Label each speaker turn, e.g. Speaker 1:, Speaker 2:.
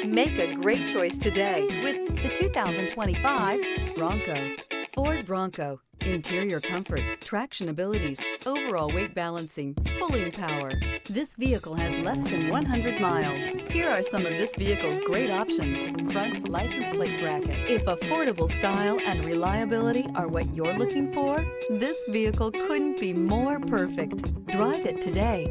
Speaker 1: Make a great choice today with the 2025 Bronco. Ford Bronco. Interior comfort, traction abilities, overall weight balancing, pulling power. This vehicle has less than 100 miles. Here are some of this vehicle's great options. Front license plate bracket. If affordable style and reliability are what you're looking for, this vehicle couldn't be more perfect. Drive it today.